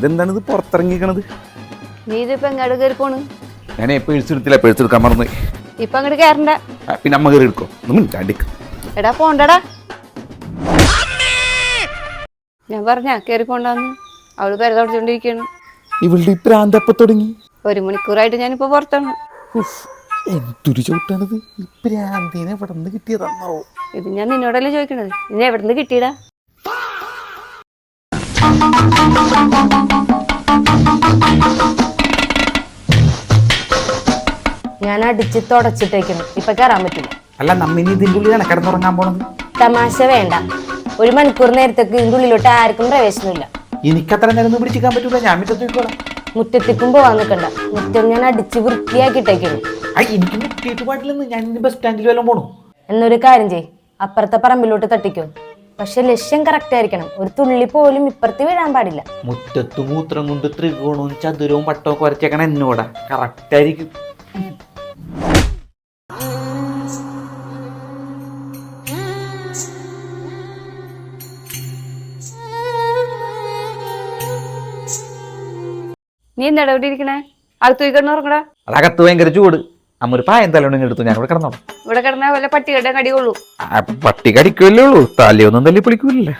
ഇതെന്താണ് ഇത് പുറത്തിറങ്ങിക്കണത്? നീ ഇതിപ്പോ എങ്ങോട്ട് കയറി പോണ്? ഞാൻ പേഴ്സ് എടുത്തില്ല, പേഴ്സ് എടുക്കാൻ മറന്നു. ഇപ്പൊ അങ്ങോട്ട് കയറണ്ട. പിന്നെ അമ്മ കയറി എടുക്കോ? മിനിറ്റ്. എടാ പോണ്ടടാ. ഞാൻ പറഞ്ഞ കയറി പോണ്ടെന്ന്. അവള് പെരതോടിച്ചോണ്ടിരിക്കാണ്. ഇവളുടെ പ്രാന്തപ്പ തുടങ്ങി. 1 മണിക്കൂറായിട്ട് ഞാനിപ്പോ പുറത്താണ്. എന്തൊരു ചവിട്ടാണത്. പ്രാന്തിനെ എവിടെ നിന്ന് കിട്ടിയതാണോ ഇത്? ഞാൻ നിന്നോടല്ലേ ചോദിക്കണത്, നിന്നെ എവിടെ നിന്ന് കിട്ടിയടാ? ഞാൻ അടിച്ച് തുടച്ചിട്ടേക്കുന്നു. ഇപ്പൊ കയറാൻ പറ്റില്ല. അല്ല, നമ്മിനി ഇതിൻ്റെ ഉള്ളിലാണ് കിടന്നുറങ്ങാൻ പോണത്. തമാശ വേണ്ട. 1 മണിക്കൂർ നേരത്തേക്ക് ഇതിൻ്റെ ഉള്ളിലോട്ട് ആർക്കും പ്രവേശനമില്ല. എനിക്കത്ര നേരം പിടിച്ചിക്കാൻ പറ്റൂല. ഞാൻ മുറ്റത്തേക്കോളാം. മുറ്റത്തേക്കും പോവാൻ നിൽക്കണ്ട. മുറ്റം ഞാൻ അടിച്ച് വൃത്തിയാക്കിട്ടേക്കുന്നു. എനിക്ക് മുറ്റിയിട്ട് പാടില്ലെന്ന്. ഞാൻ ബസ് സ്റ്റാൻഡിൽ വല്ലതും പോണു. എന്നൊരു കാര്യം ചെയ്, അപ്പുറത്തെ പറമ്പിലോട്ട് തട്ടിക്കോ. പക്ഷെ ലക്ഷ്യം കറക്റ്റ് ആയിരിക്കണം. ഒരു തുള്ളി പോലും ഇപ്പുറത്ത് വീഴാൻ പാടില്ല. മുറ്റത്ത് മൂത്രം കൊണ്ട് ത്രികോണവും ചതുരവും വട്ടവും കുറച്ചേക്കണം എന്നോടാ. കറക്റ്റ് ആയിരിക്കും. നീ എന്താടാ ഇവിടെ ഇരിക്കണേ? അകത്ത് പോയി കിടന്ന് ഉറങ്ങടാ. അതകത്ത് ഭയങ്കര ചൂട്. അമ്മ ഒരു പായം തലോണെങ്കിൽ എടുത്തു. ഞാൻ ഇവിടെ കിടന്നോളാം. ഇവിടെ കിടന്നാ വല്ല പട്ടികളുടെ കടി കൊള്ളൂ. പട്ടി കടിക്കുമല്ലേ ഉള്ളൂ, തലയൊന്നും തല്ലി പൊളിക്കൂലല്ലേ.